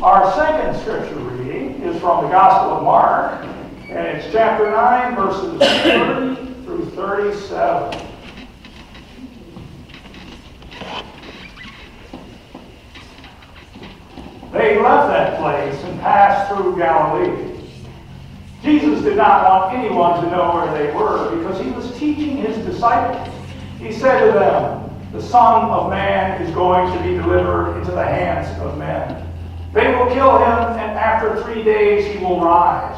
Our second scripture reading is from the Gospel of Mark, and it's chapter 9, verses 30 through 37. They left that place and passed through Galilee. Jesus did not want anyone to know where they were because he was teaching his disciples. He said to them, "The Son of Man is going to be delivered into the hands of men. They will kill him, and after 3 days he will rise."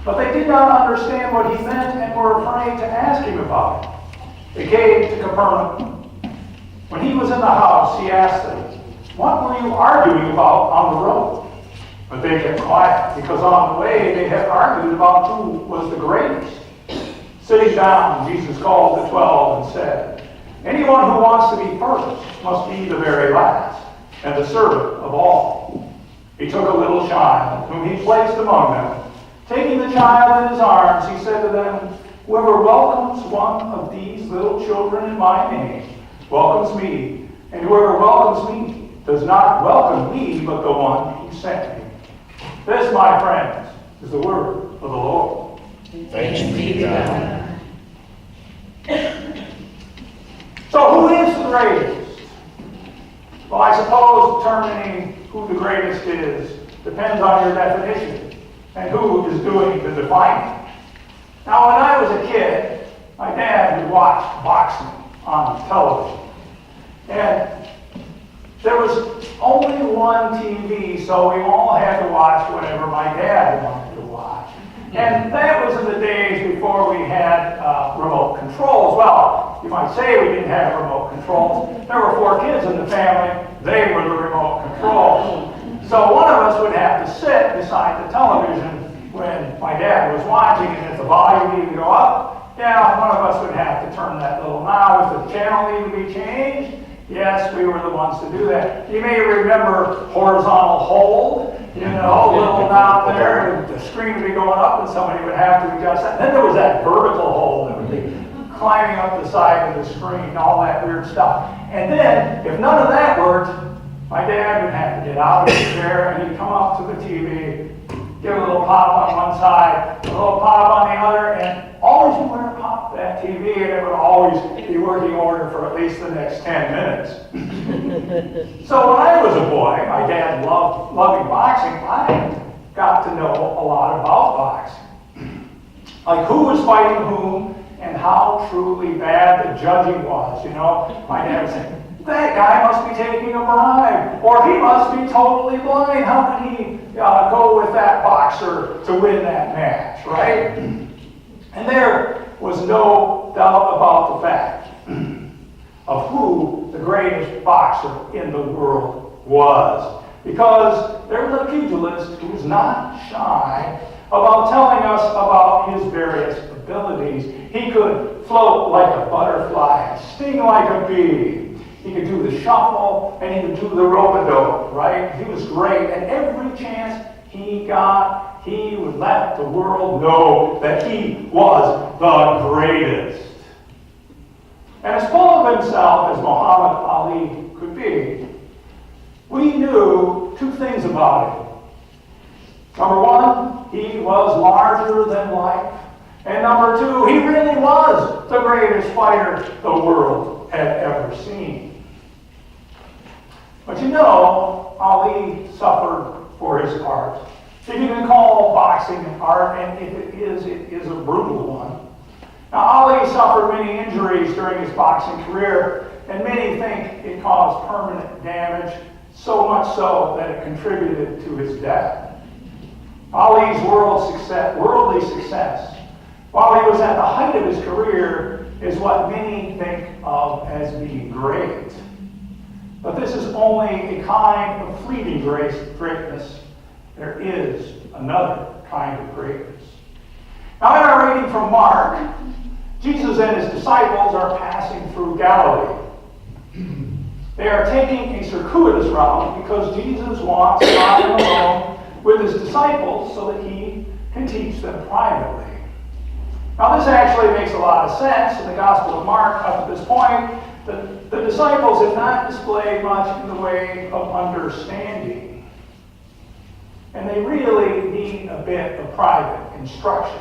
But they did not understand what he meant and were afraid to ask him about it. They came to Capernaum. When he was in the house, he asked them, "What were you arguing about on the road?" But they kept quiet, because on the way they had argued about who was the greatest. Sitting down, Jesus called the 12 and said, "Anyone who wants to be first must be the very last, and the servant of all." He took a little child, whom he placed among them. Taking the child in his arms, he said to them, "Whoever welcomes one of these little children in my name welcomes me, and whoever welcomes me does not welcome me, but the one who sent me." This, my friends, is the word of the Lord. Thanks be to God. So who is the greatest? Well, I suppose determining who the greatest is depends on your definition and who is doing the defining. Now, when I was a kid, my dad would watch boxing on television. And there was only one TV, so we all had to watch whatever my dad wanted to watch. And that was in the days before we had remote controls. Well, you might say we didn't have remote controls. There were 4 kids in the family. They were the remote controls. So one of us would have to sit beside the television when my dad was watching, and if the volume needed to go up, yeah, one of us would have to turn that little knob. If the channel needed to be changed, yes, we were the ones to do that. You may remember horizontal hold, a little knob there, and the screen would be going up and somebody would have to adjust that. And then there was that vertical hold that would be climbing up the side of the screen, all that weird stuff. And then, if none of that worked, my dad would have to get out of his chair and he'd come up to the TV, give a little pop on one side, a little pop on the other, and always knew where to pop that TV, and it would always be working order for at least the next 10 minutes. So when I was a boy, my dad loving boxing, I got to know a lot about boxing. Like who was fighting whom and how truly bad the judging was. My dad would say, "That guy must be taking a bribe, or he must be totally blind. How could he go with that boxer to win that match," right? And there was no doubt about the fact of who the greatest boxer in the world was. Because there was a pugilist who was not shy about telling us about his various abilities. He could float like a butterfly, sting like a bee. He could do the shuffle, and he could do the rope-a-dope, right? He was great, and every chance he got, he would let the world know that he was the greatest. And as full of himself as Muhammad Ali could be, we knew 2 things about him. Number 1, he was larger than life. And number 2, he really was the greatest fighter the world had ever seen. But Ali suffered for his art. If you can call boxing an art, and if it is a brutal one. Now, Ali suffered many injuries during his boxing career, and many think it caused permanent damage, so much so that it contributed to his death. Ali's worldly success, while he was at the height of his career, is what many think of as being great. But this is only a kind of fleeting greatness. There is another kind of greatness. Now, in our reading from Mark, Jesus and his disciples are passing through Galilee. They are taking a circuitous route because Jesus wants to lie alone with his disciples so that he can teach them privately. Now, this actually makes a lot of sense in the Gospel of Mark up to this point. The disciples have not displayed much in the way of understanding. and they really need a bit of private instruction.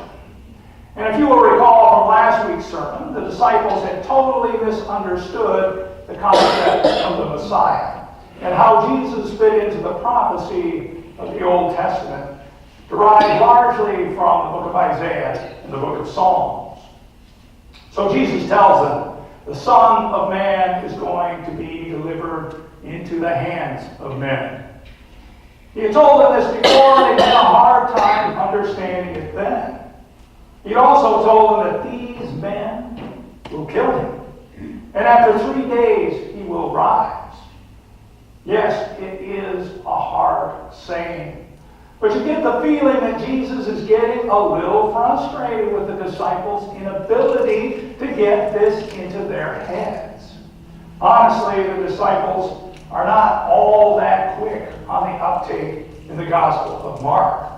And if you will recall from last week's sermon, the disciples had totally misunderstood the concept of the Messiah and how Jesus fit into the prophecy of the Old Testament, derived largely from the book of Isaiah and the book of Psalms. So Jesus tells them, the Son of Man is going to be delivered into the hands of men. He had told them this before, and they had a hard time understanding it then. He also told them that these men will kill him, and after 3 days he will rise. Yes, it is a hard saying, but you get the feeling that Jesus is getting a little frustrated with the disciples' inability to get this into their heads. Honestly, the disciples are not all that quick on the uptake in the Gospel of Mark.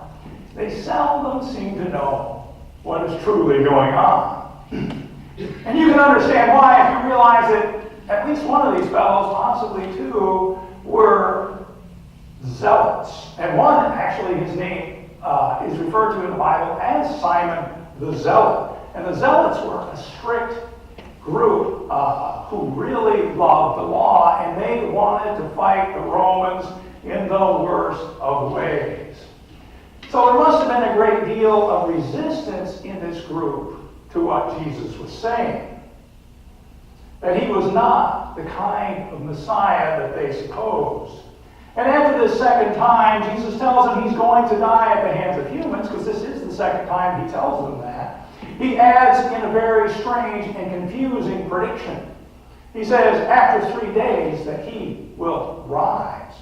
They seldom seem to know what is truly going on. And you can understand why if you realize that at least one of these fellows, possibly two, were zealots. And one, actually, his name is referred to in the Bible as Simon the Zealot. And the Zealots were a strict group who really loved the law, and they wanted to fight the Romans in the worst of ways. So there must have been a great deal of resistance in this group to what Jesus was saying. That he was not the kind of Messiah that they supposed. And after this second time, Jesus tells them he's going to die at the hands of humans, because this is the second time he tells them that. He adds in a very strange and confusing prediction. He says, after 3 days, that he will rise.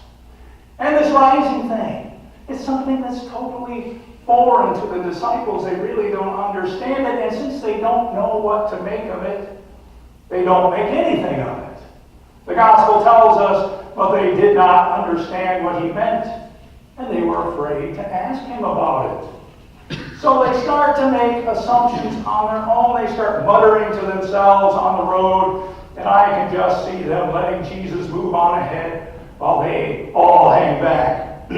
And this rising thing is something that's totally foreign to the disciples. They really don't understand it, and since they don't know what to make of it, they don't make anything of it. The gospel tells us, but they did not understand what he meant, and they were afraid to ask him about it. So they start to make assumptions on their own. They start muttering to themselves on the road, and I can just see them letting Jesus move on ahead while they all hang back.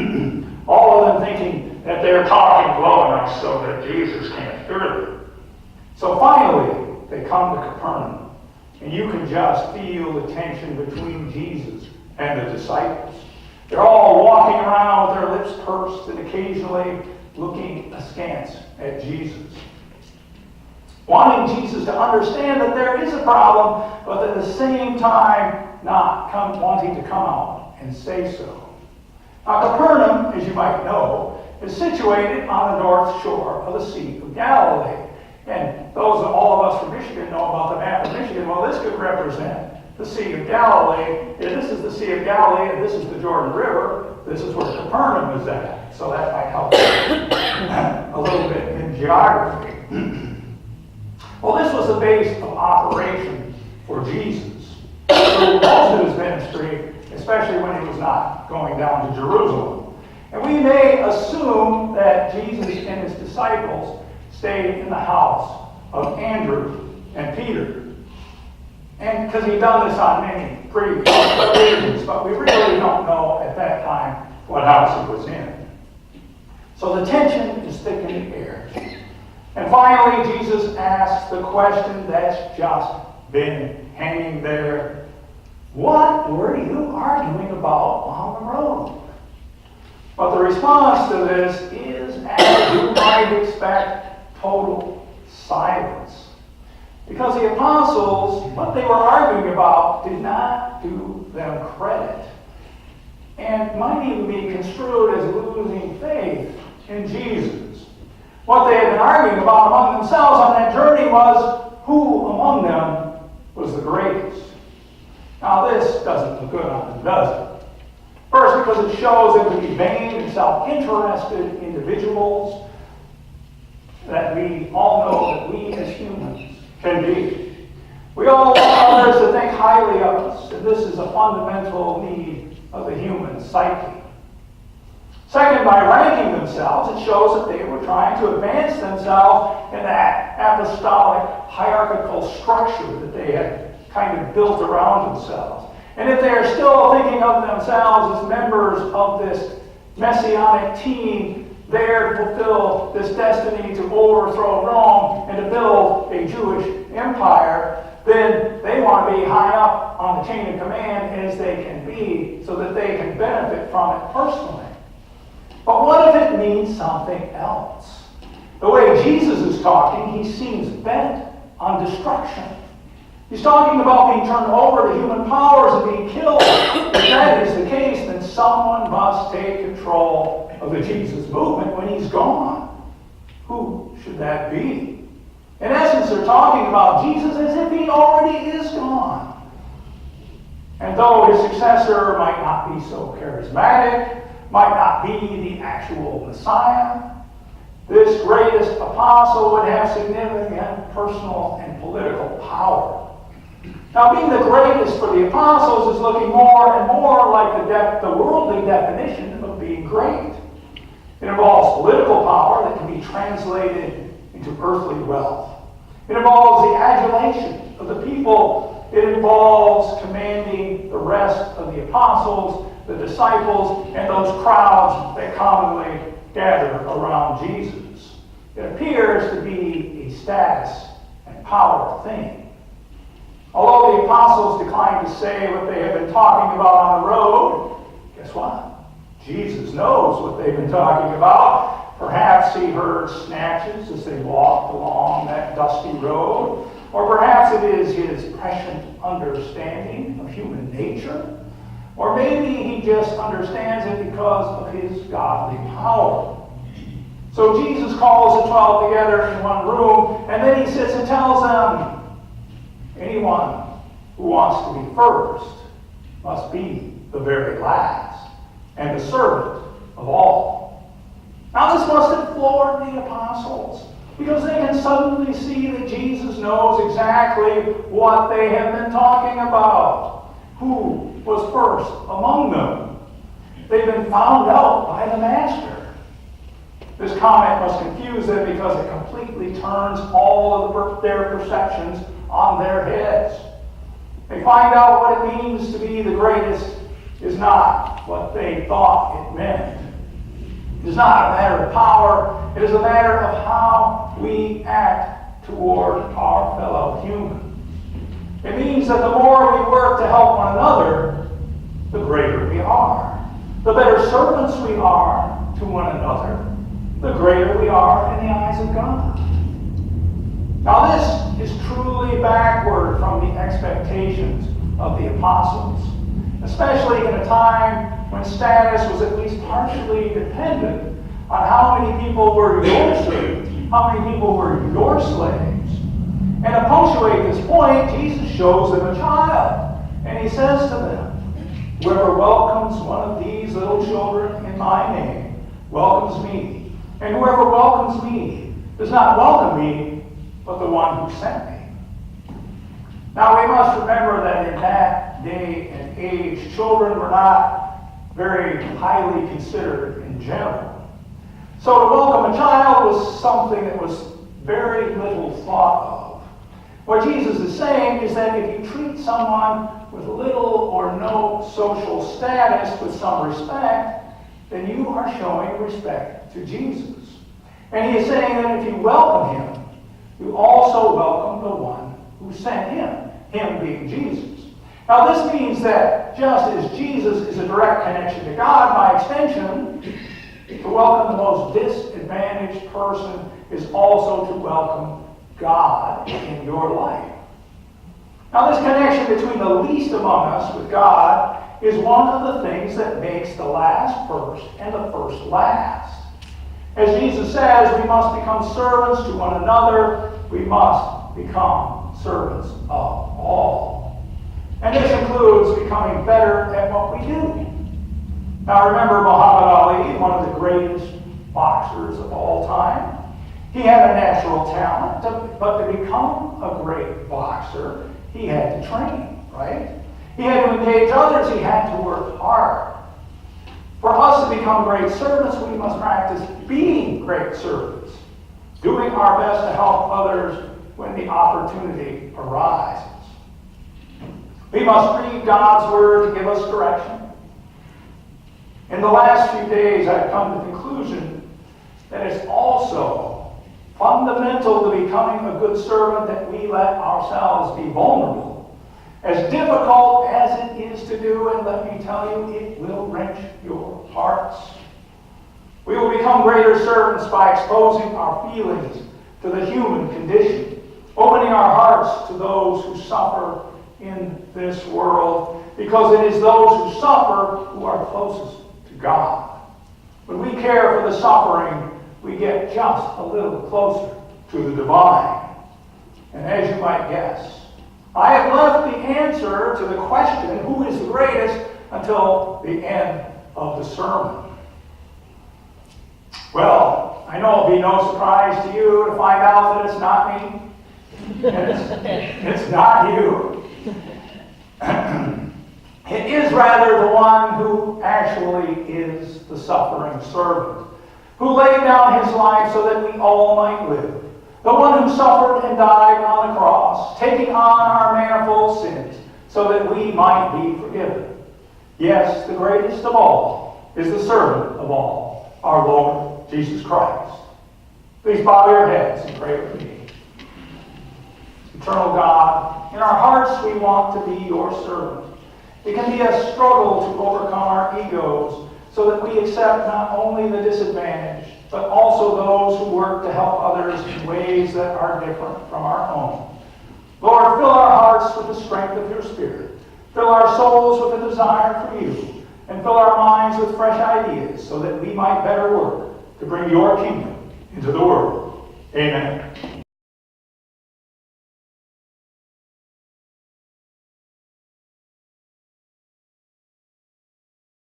All of them thinking that they're talking low enough so that Jesus can't hear them. So finally, they come to Capernaum. And you can just feel the tension between Jesus and the disciples. They're all walking around with their lips pursed and occasionally looking askance at Jesus. Wanting Jesus to understand that there is a problem, but at the same time wanting to come out and say so. Now, Capernaum, as you might know, is situated on the north shore of the Sea of Galilee. And all of us from Michigan know about the map of Michigan. Well, this could represent the Sea of Galilee. And this is the Sea of Galilee, and this is the Jordan River. This is where Capernaum is at. So that might help a little bit in geography. Well, this was the base of operation for Jesus through most of his ministry, especially when he was not going down to Jerusalem. And we may assume that Jesus and his disciples stayed in the house of Andrew and Peter. And because he'd done this on many previous occasions, but we really don't know at that time what house he was in. So the tension is thick in the air. And finally, Jesus asks the question that's just been hanging there. What were you arguing about on the road? But the response to this is, as you might expect, total silence. Because the apostles, what they were arguing about, did not do them credit. And might even be construed as losing faith in Jesus. What they had been arguing about among themselves on that journey was who among them was the greatest. Now this doesn't look good on them, does it? First, because it shows them to be vain and self-interested individuals that we all know that we as humans can be. We all want others to think highly of us, and this is a fundamental need of the human psyche. Second, by ranking themselves, it shows that they were trying to advance themselves in that apostolic hierarchical structure that they had kind of built around themselves. And if they are still thinking of themselves as members of this messianic team there to fulfill this destiny to overthrow Rome and to build a Jewish empire, then they want to be high up on the chain of command as they can be so that they can benefit from it personally. But what if it means something else? The way Jesus is talking, he seems bent on destruction. He's talking about being turned over to human powers and being killed. If that is the case, then someone must take control of the Jesus movement when he's gone. Who should that be? In essence, they're talking about Jesus as if he already is gone. And though his successor might not be so charismatic, might not be the actual Messiah, this greatest apostle would have significant personal and political power. Now, being the greatest for the apostles is looking more and more like the worldly definition of being great. It involves political power that can be translated into earthly wealth. It involves the adulation of the people. It involves commanding the rest of the apostles, the disciples, and those crowds that commonly gather around Jesus. It appears to be a status and power thing. Although the apostles declined to say what they have been talking about on the road, guess what? Jesus knows what they've been talking about. Perhaps he heard snatches as they walked along that dusty road. Or perhaps it is his prescient understanding of human nature. Or maybe he just understands it because of his godly power. So Jesus calls the 12 together in one room, and then he sits and tells them, anyone who wants to be first must be the very last and the servant of all. Now this must have floored the apostles because they can suddenly see that Jesus knows exactly what they have been talking about. Who was first among them? They've been found out by the Master. This comment must confuse them because it completely turns all of their perceptions on their heads. They find out what it means to be the greatest is not what they thought it meant. It is not a matter of power. It is a matter of how we act toward our fellow humans. It means that the more we work to help one another, the greater we are. The better servants we are to one another, the greater we are in the eyes of God. Now this is truly backward from the expectations of the apostles, especially in a time when status was at least partially dependent on how many people were your servants, how many people were your slaves. And to punctuate this point, Jesus shows them a child, and he says to them, whoever welcomes one of these little children in my name welcomes me, and whoever welcomes me does not welcome me, but the one who sent me. Now we must remember that in that day and age, children were not very highly considered in general. So to welcome a child was something that was very little thought of. What Jesus is saying is that if you treat someone with little or no social status with some respect, then you are showing respect to Jesus. And he is saying that if you welcome him, you also welcome the one who sent him being Jesus. Now this means that just as Jesus is a direct connection to God, by extension, to welcome the most disadvantaged person is also to welcome God in your life. Now this connection between the least among us with God is one of the things that makes the last first and the first last. As Jesus says, we must become servants to one another. We must become servants of all. And this includes becoming better at what we do. Now remember Muhammad Ali, one of the greatest boxers of all time. He had a natural talent, but to become a great boxer, he had to train, right? He had to engage others. He had to work hard. For us to become great servants, we must practice being great servants, doing our best to help others when the opportunity arises. We must read God's Word to give us direction. In the last few days, I've come to the conclusion that it's also fundamental to becoming a good servant that we let ourselves be vulnerable. As difficult as it is to do, and let me tell you, it will wrench your hearts. We will become greater servants by exposing our feelings to the human condition, opening our hearts to those who suffer in this world, because it is those who suffer who are closest to God. When we care for the suffering, we get just a little closer to the divine. And as you might guess, I have left the answer to the question, who is the greatest, until the end of the sermon. Well, I know it'll be no surprise to you to find out that it's not me. It's not you. It is rather the one who actually is the suffering servant, who laid down his life so that we all might live. The one who suffered and died on the cross, taking on our manifold sins, so that we might be forgiven. Yes, the greatest of all is the servant of all, our Lord Jesus Christ. Please bow your heads and pray with me. Eternal God, in our hearts we want to be your servant. It can be a struggle to overcome our egos so that we accept not only the disadvantaged, but also those who work to help others in ways that are different from our own. Lord, fill our hearts with the strength of your Spirit. Fill our souls with a desire for you. And fill our minds with fresh ideas so that we might better work to bring your kingdom into the world. Amen.